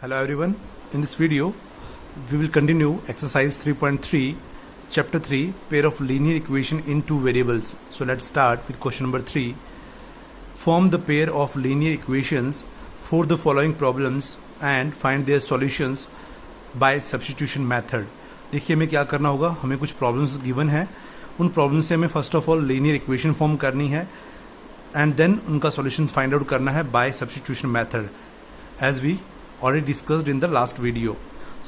Hello everyone, in this video we will continue exercise 3.3 chapter 3 pair of linear equation in two variables. So let's start with question number 3. Form the pair of linear equations for the following problems and find their solutions by substitution method. देखिए हमें क्या करना होगा, हमें कुछ problems given है, उन problems से हमें first of all linear equation form करनी है एंड देन उनका सॉल्यूशन फाइंड आउट करना है by substitution method as we already discussed in the last video.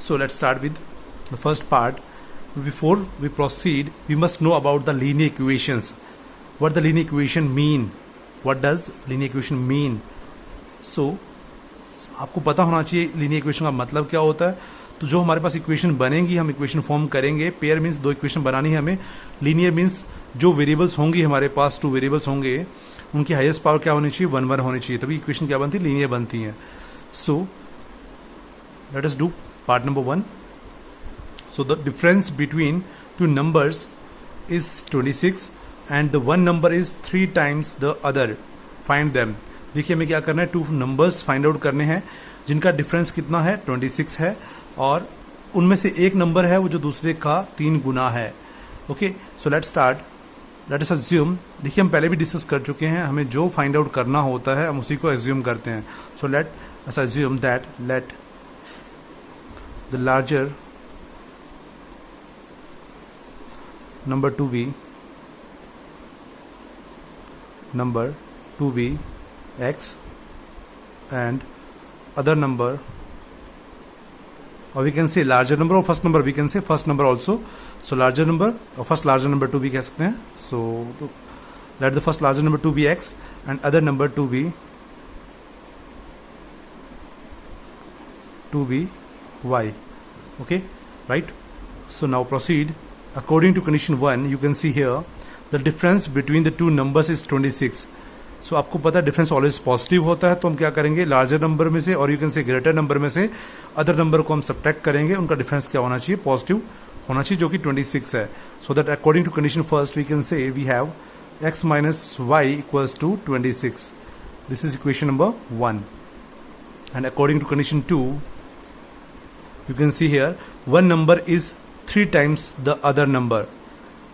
So let's start with the first part. Before we proceed, we must know about the linear equations. What the linear equation mean? What does linear equation mean? So आपको पता होना चाहिए linear equation का मतलब क्या होता है. तो जो हमारे पास इक्वेशन बनेंगी, हम इक्वेशन फॉर्म करेंगे. पेयर मीन्स दो इक्वेशन बनानी है हमें. लीनियर मीन्स जो वेरिएबल्स होंगी हमारे पास, टू वेरिएबल्स होंगे, उनकी हाईएस्ट पावर क्या होनी चाहिए, 1 1 होनी चाहिए, तभी इक्वेशन क्या बनती है, लीनियर बनती है. सो let us do part number 1. So the difference between two numbers is 26 and the one number is 3 times the other. Find them. देखिए हमें क्या करना है, टू नंबर्स फाइंड आउट करने हैं जिनका डिफरेंस कितना है, 26 है, और उनमें से एक नंबर है वो जो दूसरे का 3 गुना है. Okay, so let's start. Late us assume. देखिए हम पहले भी डिस्कस कर चुके हैं, हमें जो फाइंड आउट करना होता है हम उसी को अज्यूम करते हैं. So let us assume that let the larger number to be x and other number, or we can say larger number or first number, we can say first number also. So larger number or first larger number to be कह सकते हैं. So let the first larger number to be x and other number to be y. Okay, right? So now proceed. According to condition 1, you can see here the difference between the two numbers is 26. So आपको पता है difference always positive होता है, तो हम क्या करेंगे, larger number में से और यू कैन से ग्रेटर नंबर में से अदर नंबर को हम सब्ट्रैक्ट करेंगे, उनका डिफरेंस क्या होना चाहिए, पॉजिटिव होना चाहिए, जो कि 26 है. So that according to condition first we can say we have x minus y equals to 26. This is equation number 1. And according to condition 2, you can see here one number is 3 times the other number.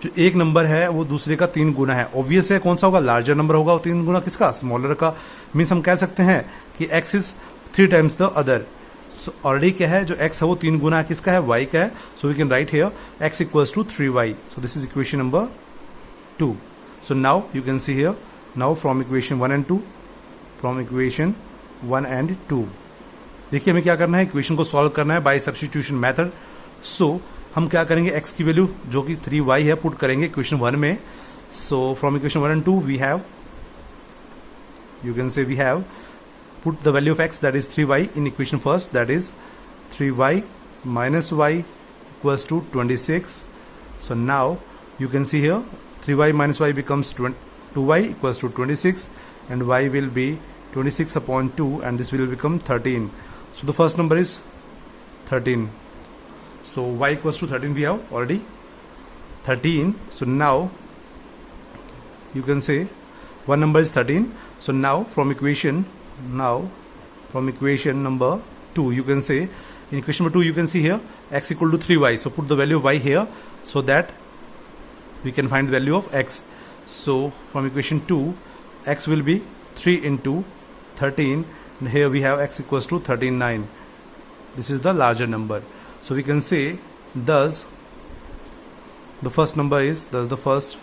जो एक number है वो दूसरे का 3 गुना है. Obvious है कौन सा होगा, लार्जर नंबर होगा. 3 गुना किसका, स्मॉलर का. मीन्स हम कह सकते हैं कि x is 3 times the other. So already क्या है, जो x है वो 3 गुना किसका है, y का है. So we can write here x equals to 3y. So this is equation number 2. So now you can see here, now from equation 1 and 2, from equation 1 and 2. देखिए हमें क्या करना है, इक्वेशन को सॉल्व करना है बाय सब्स्टिट्यूशन मेथड. सो हम क्या करेंगे, x की वैल्यू जो कि 3y है पुट करेंगे इक्वेशन 1 में. So from equation 1 and 2 we have, you can say we have put the value of x that is 3y in equation first, that is 3y minus y equals to 26. So now you can see here 3y minus y becomes 2y equals to 26 and y will be 26 upon 2 and this will become 13. So the first number is 13. So y equals to 13 we have already 13. So now you can say one number is 13. So now from equation number 2 you can say, in equation number 2 you can see here x equal to 3y. So put the value of y here so that we can find the value of x. So from equation 2 x will be 3 into 13 and here we have x equals to 39. This is the larger number. So we can say thus the first number is, thus the first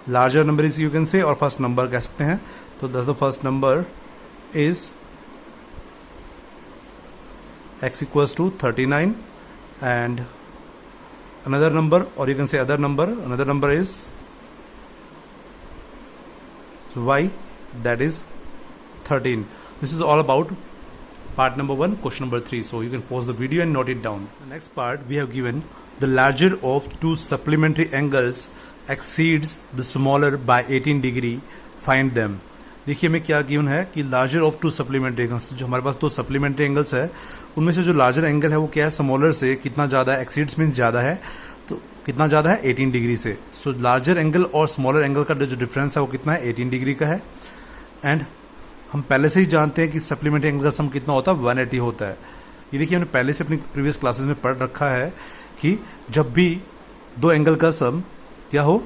larger number is, you can say, और first number कह सकते हैं. तो thus the first number is x equals to 39 and another number, or you can say other number, another number is y, that is 13. This is all about part number 1, question number 3. So you can pause the video and note it down. The next part we have given the larger of two supplementary angles exceeds the smaller by 18 degree. Find them. देखिए हमें क्या given है कि larger of to supplementary angles, जो हमारे पास दो supplementary angles है उनमें से जो लार्जर एंगल है वो क्या है, स्मॉलर से कितना ज़्यादा है, एक्सीड्स मीन्स ज़्यादा है, तो कितना ज़्यादा है, 18 डिग्री से. सो लार्जर एंगल और स्मॉलर एंगल का जो डिफरेंस है वो कितना है, 18 डिग्री का है. एंड हम पहले से ही जानते हैं कि सप्लीमेंट्री एंगल का सम कितना होता है, 180 होता है. ये देखिए हमने पहले से अपनी प्रीवियस क्लासेस में पढ़ रखा है कि जब भी दो एंगल का सम क्या हो,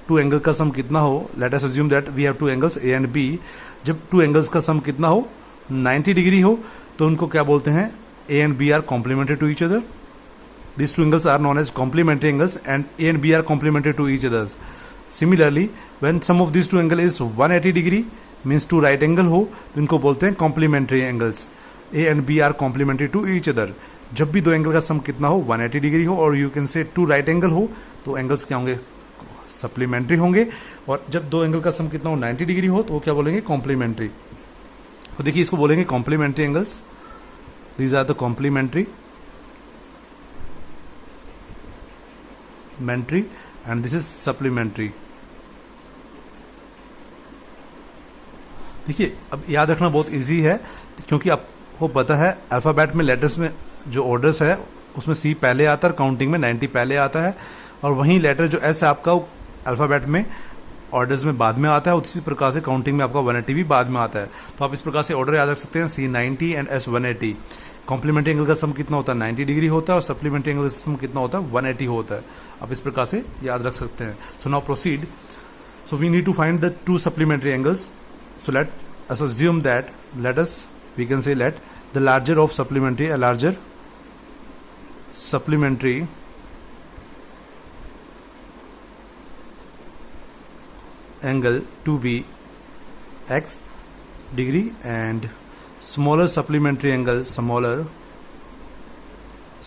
टू एंगल का सम कितना हो, let us assume that we have two angles A and B, जब टू एंगल्स का सम कितना हो 90 डिग्री हो तो उनको क्या बोलते हैं, A and B are complementary to each other. These two angles are known as complementary angles and A and B are complementary to each others. Similarly, when sum of these two angles is 180 degree means two right angle हो तो इनको बोलते हैं complementary angles. A and B are complementary to each other. जब भी दो angle का sum कितना हो 180 डिग्री हो और you can say two right angle हो तो एंगल्स क्या होंगे, सप्लीमेंट्री होंगे. और जब दो एंगल का सम कितना हो 90 डिग्री हो तो वो क्या बोलेंगे, कॉम्प्लीमेंट्री. तो देखिए इसको बोलेंगे complementary angles. These are the complementary and this is supplementary. देखिए अब याद रखना बहुत इजी है क्योंकि आपको पता है अल्फ़ाबेट में लेटर्स में जो ऑर्डर्स है उसमें सी पहले आता है, काउंटिंग में 90 पहले आता है, और वहीं लेटर जो एस है आपका अल्फ़ाबेट में ऑर्डर्स में बाद में आता है, उसी प्रकार से काउंटिंग में आपका 180 भी बाद में आता है. तो आप इस प्रकार से ऑर्डर याद रख सकते हैं, सी 90 एंड एस 180. कॉम्प्लीमेंट्री एंगल का सम कितना होता है, 90 डिग्री होता है, और सप्लीमेंट्री एंगल का सम कितना होता है, 180 होता है. आप इस प्रकार से याद रख सकते हैं. So now proceed. So we need to find the two supplementary angles. So let us assume that, let us we can say let the larger of supplementary, a larger supplementary angle to be x degree and smaller supplementary angle, smaller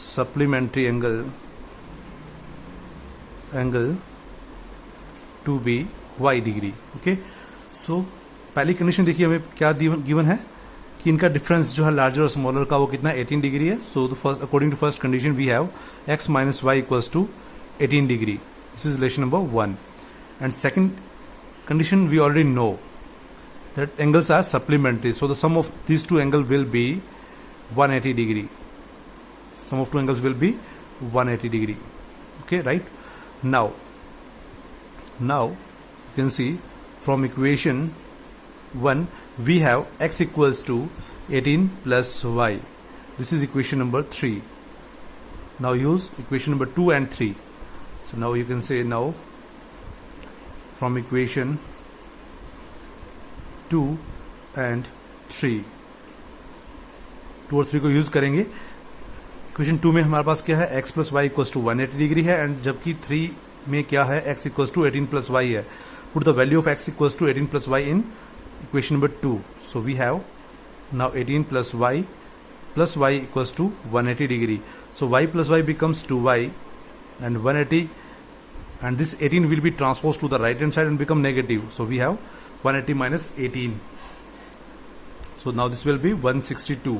supplementary angle to be y degree. Okay, so पहली condition देखिए हमें क्या given है कि इनका difference जो है larger और स्मॉलर का वो कितना 18 डिग्री है. So according to first condition we have x minus y equals to 18 degree. This is relation number 1. And second condition we already know that angles are supplementary, so the sum of these two angles will be 180 degree. Sum of two angles will be 180 degree. Okay, right? Now you can see from equation 1 we have x equals to 18 plus y. This is equation number 3. Now use equation number 2 and 3. So now you can say, now from equation 2 and 3, 2 और 3 को use करेंगे. Equation 2 में हमारे पास क्या है, x plus y equals to 180 degree है, and जबकि 3 में क्या है, x equals to 18 plus y है. Put the value of x equals to 18 plus y in equation number 2. So we have now 18 plus y equals to 180 degree. So y plus y becomes 2y and 180, and this 18 will be transposed to the right hand side and become negative. So we have 180 minus 18. So now this will be 162.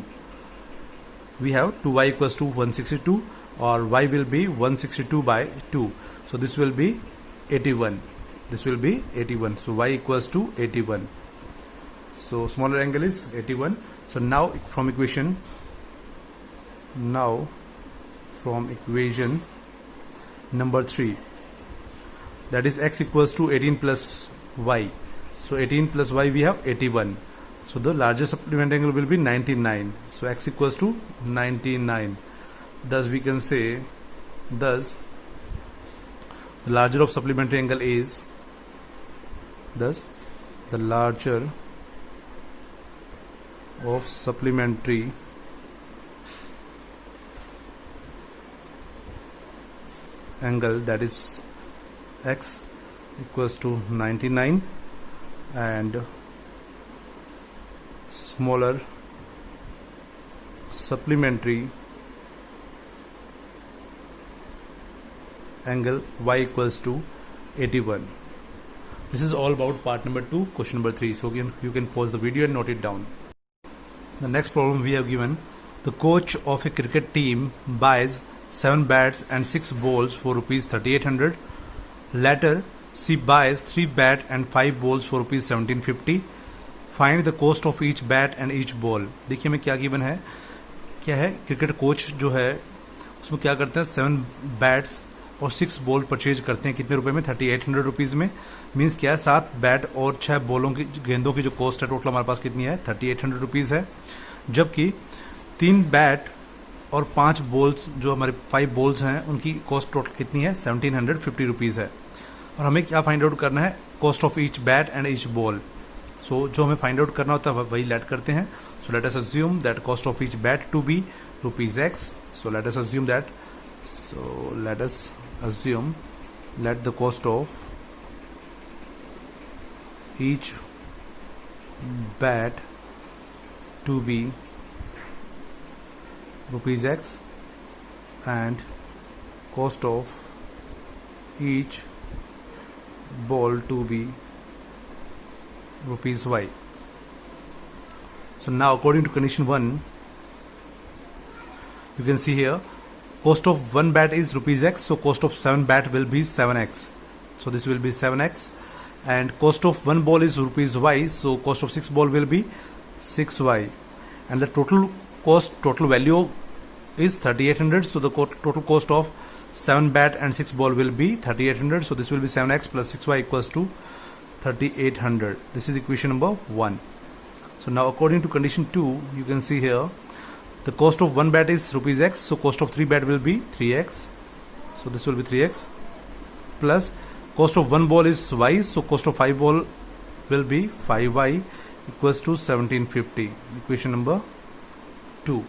We have 2y equals to 162, or y will be 162 by 2. So this will be 81. This will be 81. So y equals to 81. So smaller angle is 81. So now from equation number 3, that is x equals to 18 plus y. So 18 plus y we have 81. So the largest supplementary angle will be 99. So x equals to 99. Thus we can say, thus the larger of supplementary angle is, thus the larger of supplementary angle, that is x equals to 99, and smaller supplementary angle y equals to 81. This is all about part number 2, question number 3. So again, you can pause the video and note it down. The next problem we have given, the coach of a cricket team buys 7 bats and 6 balls for rupees 3800. Later, she buys 3 bat and 5 balls for rupees 1750. Find the cost of each bat and each ball. देखिए हमें क्या given है, क्या है, cricket coach जो है उसमें क्या करते हैं, 7 बैट्स और 6 बॉल परचेज करते हैं. कितने रुपए में, 3800 रुपीज़ में. मीन्स क्या है, 7 बैट और 6 बॉलों की गेंदों की जो कॉस्ट है टोटल हमारे पास कितनी है, 3800 रुपीज़ है. जबकि 3 बैट और 5 बॉल्स जो हमारे 5 बॉल्स हैं उनकी कॉस्ट टोटल कितनी है 1750 रुपीज़ है। और हमें क्या फाइंड आउट करना है cost of each bat and each ball. So जो हमें फाइंड आउट करना होता है वही लेट करते हैं। So let us assume that cost of each bat to be ₹X। So let us assume that let the cost of each bat to be ₹X and cost of each ball to be ₹Y. So now according to condition 1, you can see here cost of 1 bat is ₹X, so cost of 7 bat will be 7x. So this will be 7x, and cost of 1 ball is ₹Y, so cost of 6 ball will be 6y, and the total value is 3800. So the total cost of 7 bat and 6 ball will be 3800. So this will be 7x plus 6y equals to 3800. This is equation number 1. So now according to condition 2, you can see here the cost of 1 bat is ₹X, so cost of 3 bat will be 3x. So this will be 3x plus cost of 1 ball is y, so cost of 5 ball will be 5y equals to 1750. Equation number 2.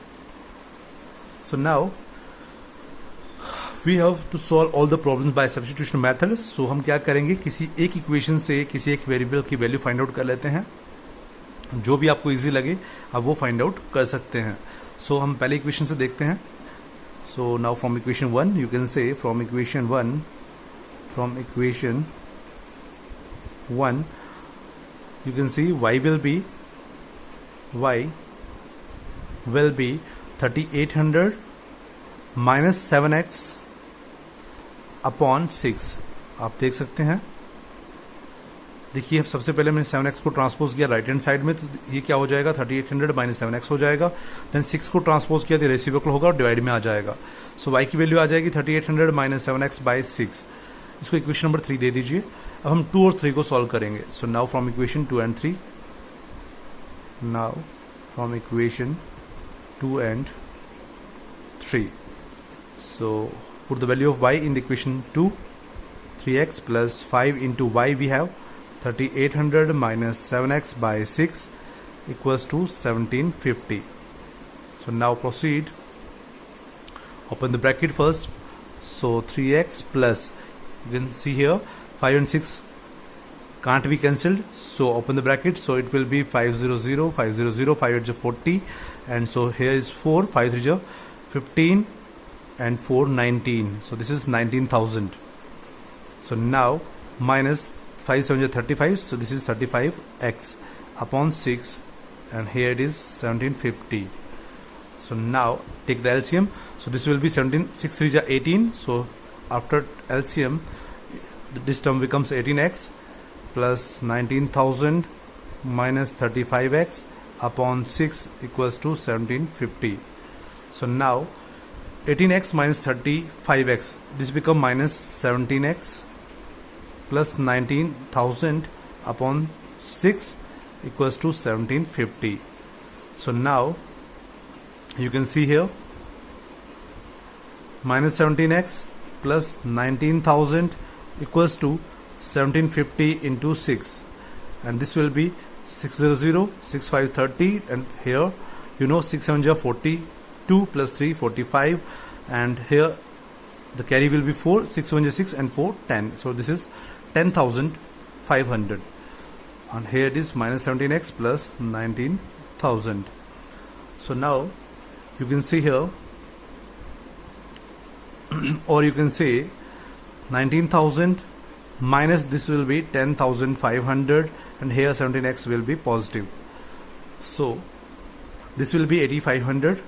So now we have to solve all the problems by substitution method. So हम क्या करेंगे, किसी एक equation से किसी एक variable की value find out कर लेते हैं। जो भी आपको इजी लगे आप वो फाइंड आउट कर सकते हैं। सो हम पहले इक्वेशन से देखते हैं। So now from equation 1 you can से from equation 1 you can see y will be 3800 minus 7x upon 6। आप देख सकते हैं, देखिए अब सबसे पहले मैंने 7x को ट्रांसपोज किया राइट हैंड साइड में, तो ये क्या हो जाएगा 3800 माइनस 7x हो जाएगा। देन 6 को ट्रांसपोज किया तो रेसिप्रोकल होगा और डिवाइड में आ जाएगा। सो y की वैल्यू आ जाएगी 3800 माइनस 7x बाई 6। इसको इक्वेशन नंबर 3 दे दीजिए। अब हम 2 और 3 को सॉल्व करेंगे। सो now from equation 2 and 3, now from equation 2 and 3, so put the value of y in the equation 2, 3x plus 5 into y we have 3800 minus 7x by 6 equals to 1750. So now proceed, open the bracket first. So 3x plus, you can see here 5 and 6 can't be cancelled, so open the bracket. So it will be 500, 500, 5 8 40, and so here is 4, 5 3 15, and 4 19. So this is 19,000. So now minus 5 7 35, so this is 35x upon 6, and here it is 1750. So now take the LCM. So this will be 17, 6 3 18. So after LCM, this term becomes 18x plus 19,000 minus 35x upon 6 equals to 1750. So now 18x minus 35x, this become minus 17x plus 19,000 upon 6 equals to 1750. So now you can see here minus 17x plus 19,000 equals to 1750 into 6, and this will be 600, 6 5 30, and here you know 6 7 42 plus 3 45, and here the carry will be 4, 6 1 6, and 4 10. So this is 10,500, and here it is minus 17x plus 19,000. So now you can see here or you can say 19,000 minus this will be 10,500, and here 17x will be positive. So this will be 8,500,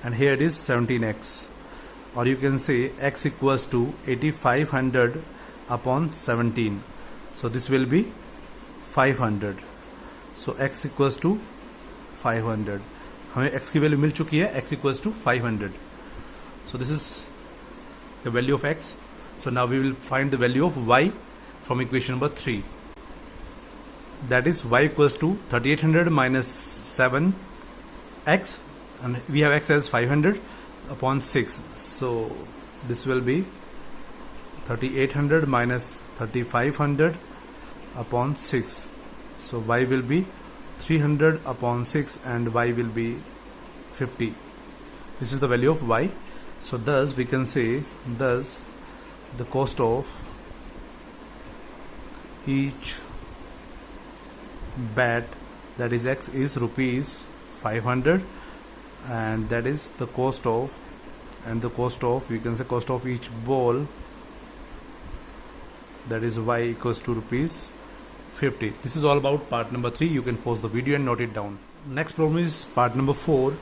and here it is 17x, or you can say x equals to 8,500 upon 17. So this will be 500. So x equals to 500. हमें x की value मिल चुकी है, x equals to 500. So this is the value of x. So now we will find the value of y from equation number 3. That is y equals to 3800 minus 7x and we have x as 500 upon 6. So this will be 3800 minus 3500 upon 6. So y will be 300 upon 6 and y will be 50. This is the value of y. So thus we can say, thus the cost of each bat, that is x, is rupees 500, and that is the cost of, and the cost of, we can say cost of each ball, that is y, equals to rupees 50. This is all about part number 3. You can pause the video and note it down. Next problem is part number 4.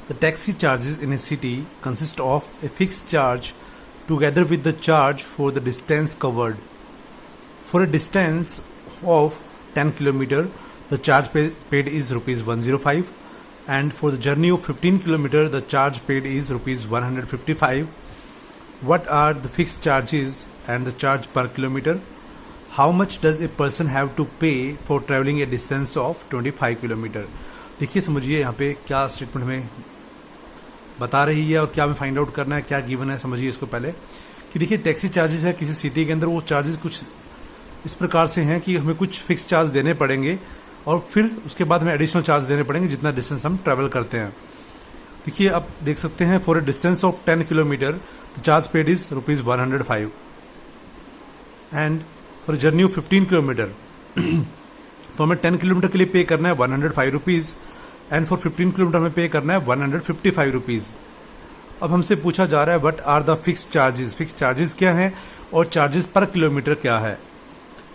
The taxi charges in a city consist of a fixed charge together with the charge for the distance covered. For a distance of 10 km, the charge paid is rupees 105, and for the journey of 15 km, the charge paid is rupees 155. What are the fixed charges and the charge per kilometer? How much does a person have to pay for traveling a distance of 25 km? देखिए समझिए यहाँ पे क्या statement हमें बता रही है और क्या हमें फाइंड आउट करना है, क्या गिवन है, समझिए इसको पहले कि देखिए टैक्सी चार्जेस है किसी सिटी के अंदर, वो चार्जेस कुछ इस प्रकार से हैं कि हमें कुछ फिक्स चार्ज देने पड़ेंगे और फिर उसके बाद हमें एडिशनल चार्ज देने पड़ेंगे जितना डिस्टेंस हम ट्रैवल करते हैं. देखिए आप देख सकते हैं, for a distance of 10 kilometre the charge paid is rupees 105, and for journey of 15 kilometre तो हमें 10 किलोमीटर के लिए पे करना है 105 रुपीज़, एंड फॉर 15 किलोमीटर हमें पे करना है 155 रुपीज़. अब हमसे पूछा जा रहा है what are the fix charges, fix charges क्या हैं और चार्जेस पर किलोमीटर क्या है,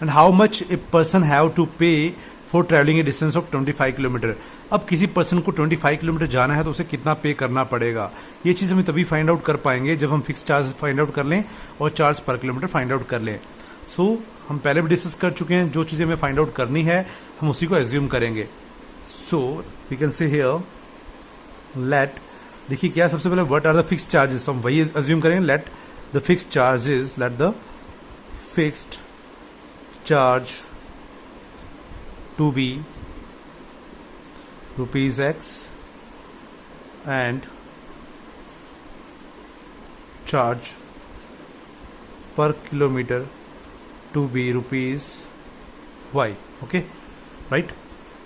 and how much a person have to pay for travelling a distance of 25 kilometre. अब किसी पर्सन को 25 किलोमीटर जाना है तो उसे कितना पे करना पड़ेगा, ये चीज़ हमें तभी फाइंड आउट कर पाएंगे जब हम फिक्स चार्ज फाइंड आउट कर लें और charge per kilometre find out कर लें. सो हम पहले भी डिस्कस कर चुके हैं, जो चीज़ें हमें फाइंड आउट करनी है हम उसी को एज्यूम करेंगे. So we can say here let, देखिए क्या सबसे पहले what are the fix charges, हम वही एज्यूम करेंगे. Let the fix charges, let the fixed charge to be rupees x and charge per kilometre to be rupees y. Okay right.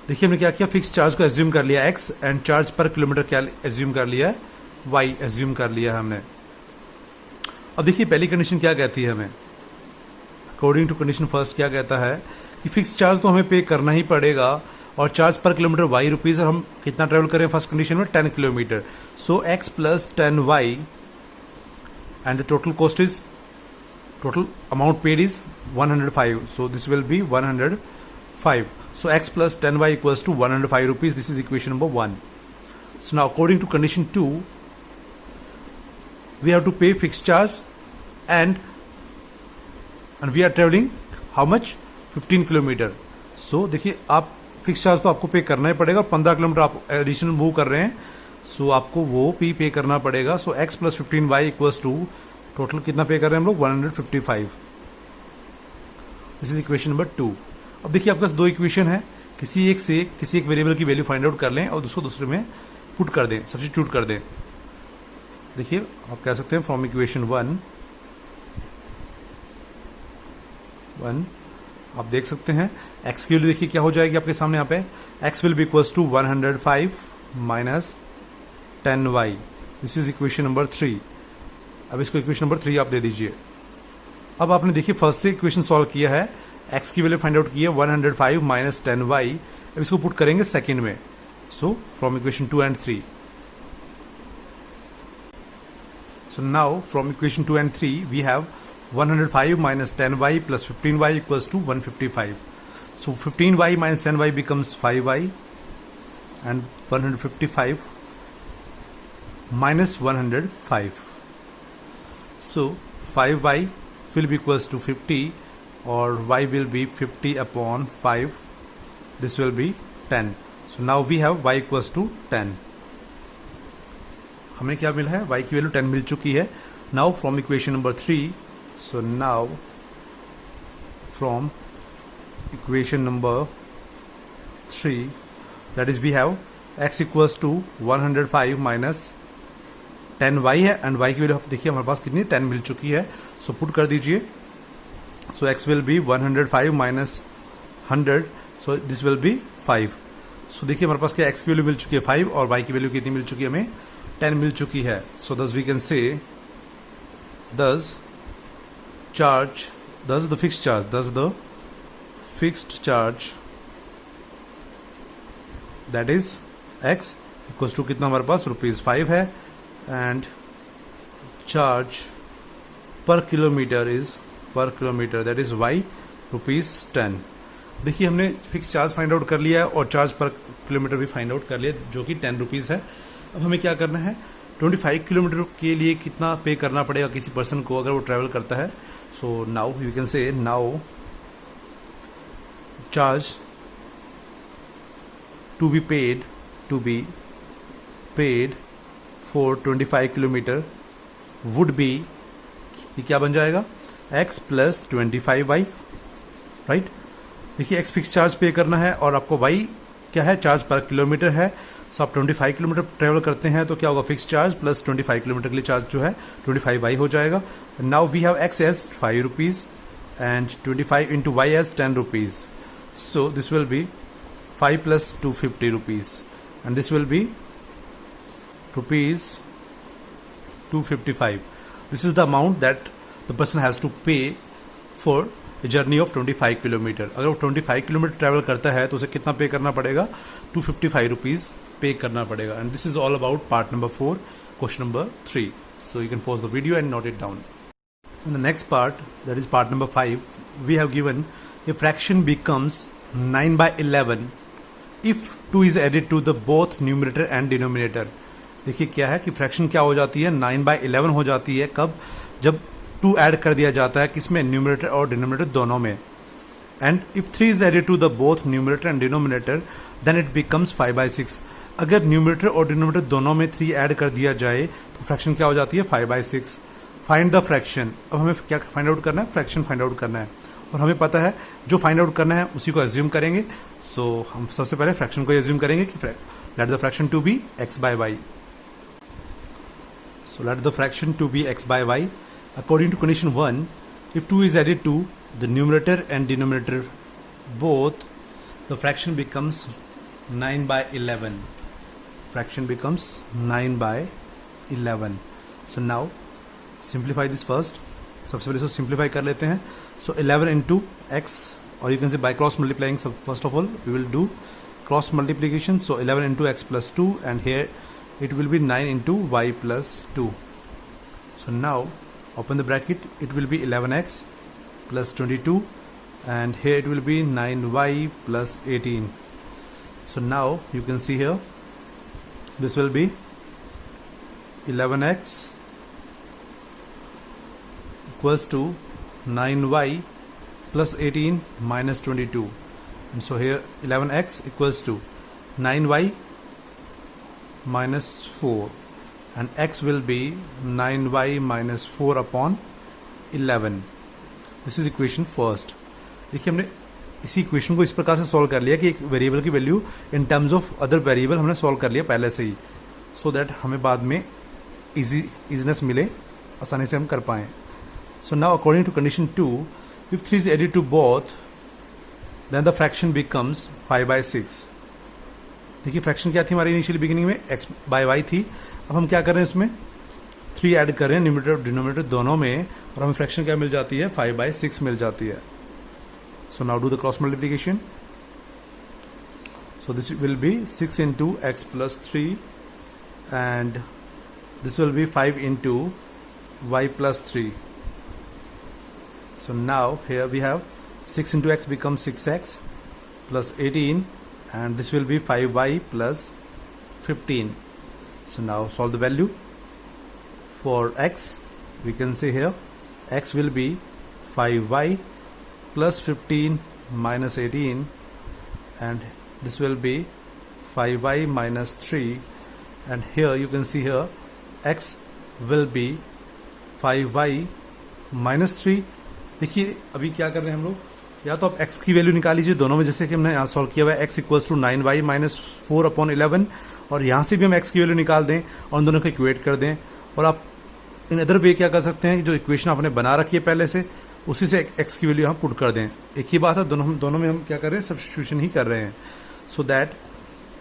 देखिए हमने क्या किया, फिक्स चार्ज को एज्यूम कर लिया x and charge per kilometre क्या assume कर लिया है, y एज्यूम कर लिया है हमने. अब देखिए पहली कंडीशन क्या कहती है हमें, अकॉर्डिंग टू कंडीशन फर्स्ट क्या कहता है कि फिक्स चार्ज तो हमें पे करना ही पड़ेगा और charge per kilometre y rupees, और हम कितना ट्रेवल करें फर्स्ट कंडीशन में 10 kilometre. So x plus 10y and the total cost is, total amount paid is 105, so this will be 105. So x plus 10y equals to 105 rupees. This is equation number 1. So now according to condition 2 we have to pay fixed charge and we are traveling how much, 15 kilometre. so देखिए आप fix charge तो आपको पे करना ही पड़ेगा, 15 kilometre आप additional move कर रहे हैं, सो आपको वो भी पे करना पड़ेगा. सो x plus 15y equals to total कितना पे कर रहे हैं हम लोग, 155. This is equation number 2. अब देखिए आपके पास दो इक्वेशन है, किसी एक से किसी एक वेरिएबल की वैल्यू फाइंड आउट कर लें और उसको दूसरे में पुट कर दें, सब्स्टिट्यूट कर दें. देखिए आप कह सकते हैं फ्रॉम इक्वेशन 1 आप देख सकते हैं x की वैल्यू देखिए क्या हो जाएगी आपके सामने यहाँ पे, x will be equals to 105 minus 10y. This is equation number 3. अब इसको इक्वेशन नंबर 3 आप दे दीजिए. अब आपने देखिए फर्स्ट से इक्वेशन सॉल्व किया है, x की वैल्यू फाइंड आउट की है 105 माइनस 10y. अब इसको पुट करेंगे सेकंड में. So from equation 2 and 3. So now from equation 2 and 3 we have 105 minus 10y plus 15y equals to 155. So 15y minus 10y becomes 5y and 155 minus 105. So 5y will be equals to 50 or y will be 50 upon 5. This will be 10. So now we have y equals to 10. हमें क्या मिला है, y की value 10 मिल चुकी है. Now from equation number 3, so now from equation number 3, that is we have x equals to 105 minus 10y है and y की value देखिए हमारे पास कितनी 10 मिल चुकी है. सो पुट कर दीजिए. सो x will B 105 minus 100. So this will be 5. सो देखिए हमारे पास क्या x की वैल्यू मिल चुकी है 5 और y की वैल्यू कितनी मिल चुकी है हमें 10 मिल चुकी है. सो दस we can say this the fixed charge that is x equals to कितना हमारे पास ₹5 है and charge per kilometre that is y ₹10. देखिए हमने फिक्स चार्ज फाइंड आउट कर लिया है और चार्ज पर किलोमीटर भी फाइंड आउट कर लिया जो कि ₹10 है. अब हमें क्या करना है 25 किलोमीटर के लिए कितना पे करना पड़ेगा किसी पर्सन को अगर वो ट्रैवल करता है. So now you can say now charge to be paid for 25 kilometre would be, ये क्या बन जाएगा x प्लस 25y. राइट. देखिए x फिक्स चार्ज पे करना है और आपको y क्या है चार्ज पर किलोमीटर है. सो आप 25 किलोमीटर ट्रेवल करते हैं तो क्या होगा फिक्स चार्ज प्लस 25 किलोमीटर के लिए चार्ज जो है 25y हो जाएगा. Now we have x as ₹5 and 25 into y as ₹10. So this will be 5 plus ₹250 and this will be ₹255. This is the amount that the person has to pay for a journey of 25 kilometre. अगर वो 25 kilometre travel करता है तो उसे कितना पे करना पड़ेगा ₹255 पे करना पड़ेगा. And this is all about part number 4 question number 3. So you can pause the video and note it down. In the next part, that is part number 5, we have given a fraction becomes 9/11 if 2 is added to the both numerator and denominator. देखिए क्या है कि fraction क्या हो जाती है 9/11 हो जाती है कब जब 2 ऐड कर दिया जाता है किसमें न्यूमरेटर और डिनोमिनेटर दोनों में. And if 3 is added to the both numerator and denominator then it becomes 5/6. अगर न्यूमरेटर और डिनोमिनेटर दोनों में 3 ऐड कर दिया जाए तो फ्रैक्शन क्या हो जाती है 5/6. Find the fraction. अब हमें क्या फाइंड आउट करना है फ्रैक्शन फाइंड आउट करना है और हमें पता है जो फाइंड आउट करना है उसी को एज्यूम करेंगे. सो हम सबसे पहले फ्रैक्शन को एज्यूम करेंगे कि let the fraction to be x/y. So let the fraction to be x/y. According to condition 1, if 2 is added to the numerator and denominator both, the fraction becomes 9/11. Fraction becomes 9/11. So now simplify this first. सबसे पहले इसको simplify कर लेते हैं. So 11 into x, or you can say by cross multiplying. So first of all, we will do cross multiplication. So 11 into x plus 2, and here it will be 9 into y plus 2. So now open the bracket, it will be 11x plus 22 and here it will be 9y plus 18. So now you can see here this will be 11x equals to 9y plus 18 minus 22. And so here 11x equals to 9y minus 4 and x will be 9y minus 4 upon 11. This is equation first. देखिए हमने इसी equation को इस प्रकार से solve कर लिया कि एक वेरिएबल की value in terms of other variable हमने सॉल्व कर लिया पहले से ही सो दैट हमें बाद में इजीनेस मिले आसानी से हम कर पाएँ. So now according to condition 2 if 3 is added to both then the fraction becomes 5/6. देखिए फ्रैक्शन क्या थी हमारी इनिशियली बिगिनिंग में x/y थी. अब हम क्या कर रहे हैं इसमें 3 ऐड कर रहे हैं न्यूमरेटर और डिनोमिनेटर दोनों में और हमें फ्रैक्शन क्या मिल जाती है 5/6 मिल जाती है. So now do the cross multiplication. So this will B 6 into x plus 3 and this will be 5 into y plus 3. So now here we have 6 into x becomes 6x plus 18 and this will be 5y plus 15. So now solve the value for x. We can say here x will be 5y plus 15 minus 18 and this will be 5y minus 3 and here you can see here x will be 5y minus 3. देखिए अभी क्या कर रहे हैं हम लोग या तो आप x की वैल्यू निकाल लीजिए दोनों में, जैसे कि हमने यहाँ सॉल्व किया हुआ है, x equals to 9y minus 4/11, और यहाँ से भी हम x की वैल्यू निकाल दें और उन दोनों को इक्वेट कर दें। और आप इन अदर वे क्या कर सकते हैं, जो इक्वेशन आपने बना रखी है पहले से, उसी से x की वैल्यू यहाँ पुट कर दें। एक ही बात है, दोनों में हम क्या कर रहे हैं, सब्स्टिट्यूशन ही कर रहे हैं। So that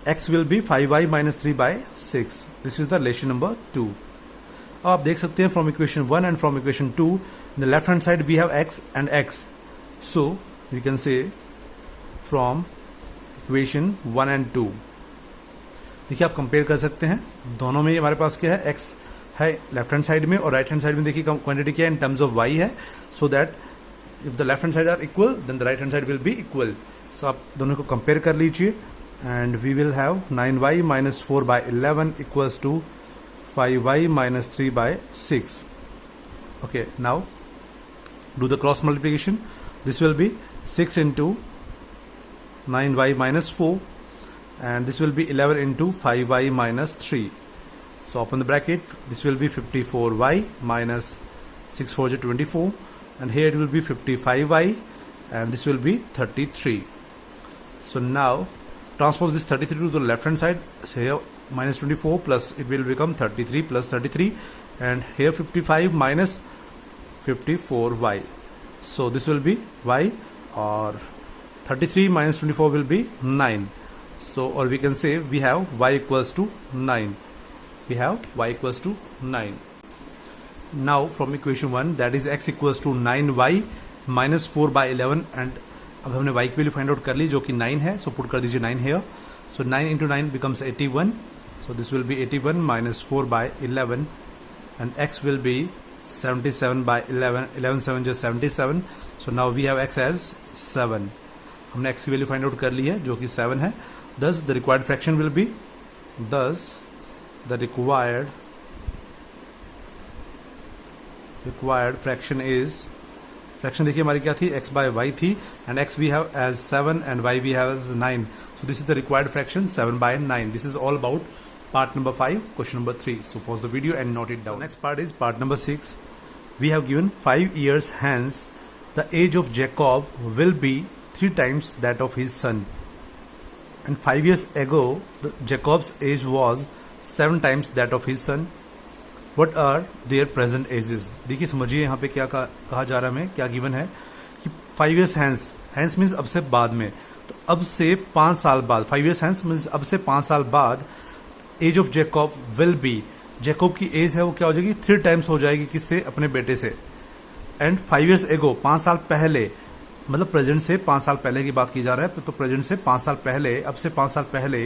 x will be 5y minus 3/6। This is the relation number 2। अब आप देख सकते हैं from equation 1 and from equation 2, in the left hand side we have x and x, so we can say from equation 1 and 2, देखिए आप compare कर सकते हैं दोनों में। हमारे पास क्या है, x है लेफ्ट हैंड साइड में और राइट हैंड साइड में देखिए क्वांटिटी क्या है इन टर्म्स ऑफ y है। So that if the left hand side are equal then the right hand side will be equal. So आप दोनों को कंपेयर कर लीजिए and we will have 9y minus 4/11 equals to 5y minus 3/6। Okay, now do the cross multiplication. This will be 6 into 9y minus 4 and this will be 11 into 5y minus 3. So open the bracket, this will be 54y minus 6 4 is 24 and here it will be 55y and this will be 33. So now transpose this 33 to the left hand side, so here minus 24 plus it will become 33 plus 33 and here 55 minus 54y. So this will be y, or 33 minus 24 will be 9. So or we can say we have y equals to 9. We have y equals to 9. Now from equation 1, that is x equals to 9y minus 4/11 and अब हमने y की value find out कर ली जो कि 9 है। So put कर दीजिए 9 here. So 9 into 9 becomes 81. So this will be 81 minus 4/11 and x will be 77/11, 11 7 just 77. So now we have x as 7. हमने x की वैल्यू फाइंड आउट कर ली है जो कि 7 है। Thus the required fraction will be, thus the required fraction is, fraction देखिए हमारी क्या थी, x by y थी and x we have as 7 and y we have as 9. So this is the required fraction 7/9. This is all about part number 5, question number 3. So pause the video and note it down. Next part is part number 6. We have given 5 years hence the age of Jacob will be 3 times that of his son. And 5 years ago Jacob's age was 7 times that of his son. What are their present ages? देखिए समझिए यहाँ पे क्या कहा जा रहा है, हमें क्या गिवन है कि 5 years hence, hence means अब से बाद में, तो अब से 5 साल बाद, 5 years hence means अब से 5 साल बाद age of Jacob will be, Jacob की एज है वो क्या हो जाएगी, 3 टाइम्स हो जाएगी, किससे, अपने बेटे से। एंड 5 years एगो, 5 साल पहले, मतलब प्रेजेंट से 5 साल पहले की बात की जा रहा है, तो प्रेजेंट से 5 साल पहले, अब से 5 साल पहले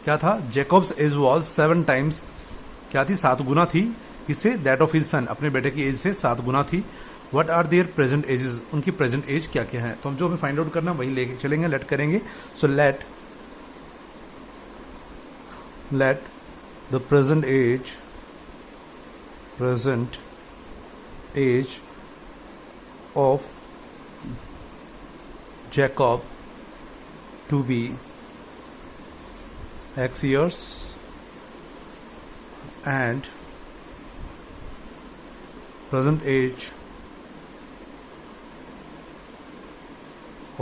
क्या था, जैकब्स एज वॉज 7 टाइम्स, क्या थी, 7 गुना थी, किससे, दैट ऑफ हिज सन, अपने बेटे की एज से 7 गुना थी। What are their present ages, उनकी प्रेजेंट एज क्या क्या है, तो हम जो हमें फाइंड आउट करना वही लेके चलेंगे, लेट करेंगे। So let the present age of Jacob to be x years and present age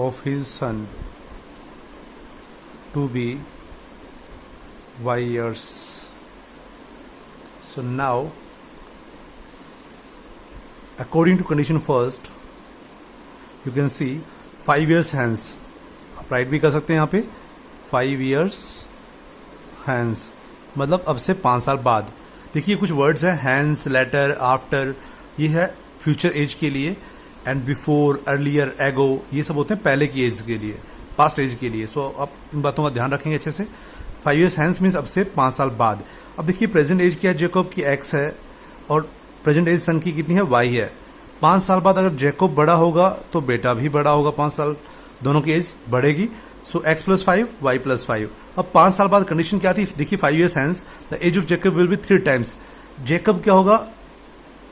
of his son to be y years. So now according to condition first you can see 5 years hence, आप right भी कर सकते हैं यहाँ पे 5 years hence, मतलब अब से 5 साल बाद। देखिए कुछ वर्ड्स हैं, हैंस, लेटर, आफ्टर, ये है फ्यूचर एज के लिए, एंड बिफोर, अर्लियर, एगो, ये सब होते हैं पहले की एज के लिए, पास्ट एज के लिए। सो आप इन बातों का ध्यान रखेंगे अच्छे से। 5 years hence मीन्स अब से 5 साल बाद। अब देखिए प्रेजेंट एज क्या है, जैकब की x है और प्रेजेंट एज सन की कितनी है, y है। 5 साल बाद अगर जैकब बड़ा होगा तो बेटा भी बड़ा होगा, 5 साल दोनों की एज बढ़ेगी। सो x + 5 y + 5। अब 5 साल बाद कंडीशन क्या थी, देखिए 5 years hence the age of Jacob will be 3 times, Jacob क्या होगा,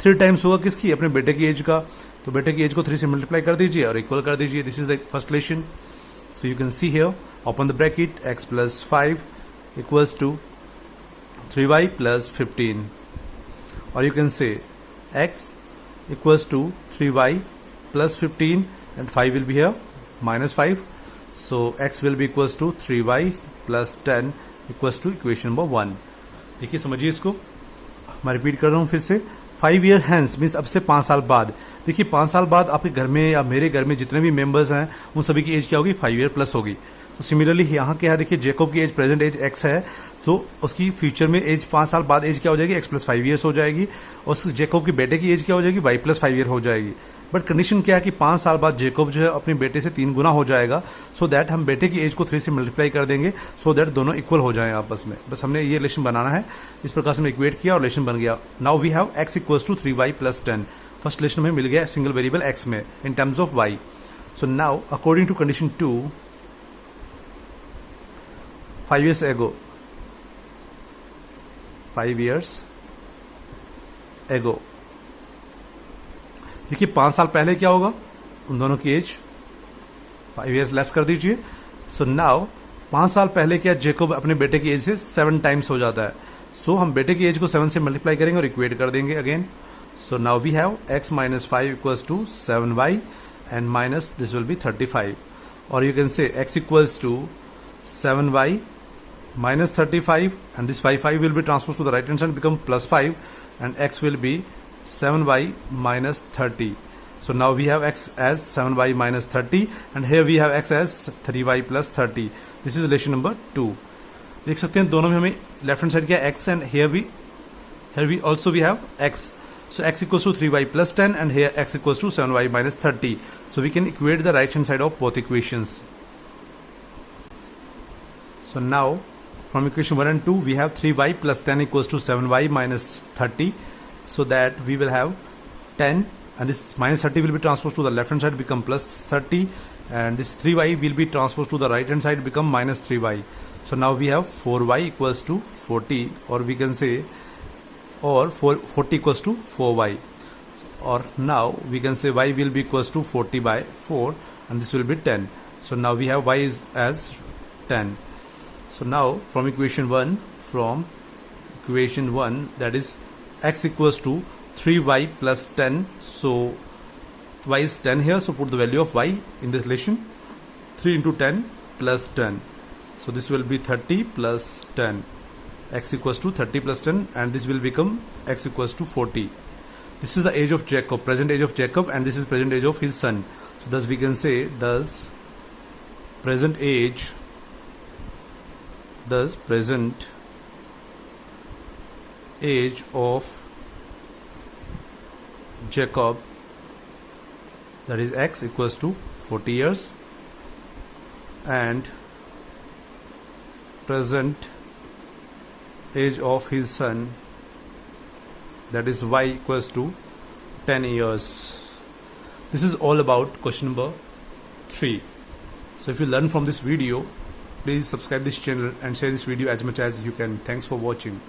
3 टाइम्स होगा किसकी, अपने बेटे की एज का। तो बेटे की एज को 3 से मल्टीप्लाई कर दीजिए और इक्वल कर दीजिए। This is the first relation. So you can see here, open the bracket, x + 5 equals to 3y + 15, or you can say x equals to 3y + 15 and 5 will be here minus 5. So x will be equals to 3y plus 10 equals to equation number 1. देखिए समझिए इसको, मैं repeat कर रहा हूँ फिर से. 5 year hence means अब से 5 साल बाद. देखिए 5 साल बाद आपके घर में या मेरे घर में जितने भी मेंबर्स हैं उन सभी की एज क्या होगी, 5 ईयर प्लस होगी. तो सिमिलरली यहाँ क्या है, देखिए जेकब की एज प्रेजेंट एज x है, तो उसकी फ्यूचर में एज 5 साल बाद एज क्या हो जाएगी, x प्लस 5 ईयर्स हो जाएगी. और उस जेकब के बेटे की एज क्या हो जाएगी, y प्लस 5 ईयर हो जाएगी. बट कंडीशन क्या है कि 5 साल बाद जेकब जो है अपने बेटे से 3 गुना हो जाएगा. सो दैट हम बेटे की एज को 3 से मल्टीप्लाई कर देंगे, सो दैट दोनों इक्वल हो जाएं आपस में. बस हमने ये रिलेशन बनाना है. इस प्रकार से हमने इक्वेट किया और रिलेशन बन गया. Now we have x equals to 3y plus 10. First relation हमें मिल गया सिंगल वेरिएबल x में in terms of y. So now according to condition 2, 5 years ago, 5 years ago, देखिए 5 साल पहले क्या होगा, उन दोनों की एज 5 ईयर्स लेस कर दीजिए. सो नाउ 5 साल पहले क्या जेकब अपने बेटे की एज से 7 टाइम्स हो जाता है. सो हम बेटे की एज को 7 से मल्टीप्लाई करेंगे और इक्वेट कर देंगे again. So now we have x minus 5 equals to 7y and minus this will be 35. और you can say x equals to 7y minus 35, and this 5 will be transposed to the right hand side, become plus 5, and x will be 7y minus 30. So now we have x as 7y minus 30, and here we have x as 3y plus 30. This is relation number 2. देख सकते हैं दोनों में हमें left hand side क्या x, and here we also we have x. So x equals to 3y plus 10, and here x equals to 7y minus 30. So we can equate the right hand side of both equations. So now from equation 1 and 2 we have 3y plus 10 equals to 7y minus 30. So that we will have 10, and this minus 30 will be transposed to the left hand side, become plus 30, and this 3y will be transposed to the right hand side, become minus 3y. So now we have 4y equals to 40, or we can say, or 40 equals to 4y. Or now we can say y will be equals to 40 by 4, and this will be 10. So now we have y is as 10. So now from equation 1, that is x equals to 3y plus 10. So y is 10 here, so put the value of y in this relation. 3 into 10 plus 10. So this will be 30 plus 10. X equals to 30 plus 10, and this will become x equals to 40. This is the age of Jacob, present age of Jacob, and this is present age of his son. So thus we can say, thus present age of Jacob, that is x equals to 40 years, and present age of his son, that is y equals to 10 years. This is all about question number 3. So if you learn from this video, please subscribe this channel and share this video as much as you can. Thanks for watching.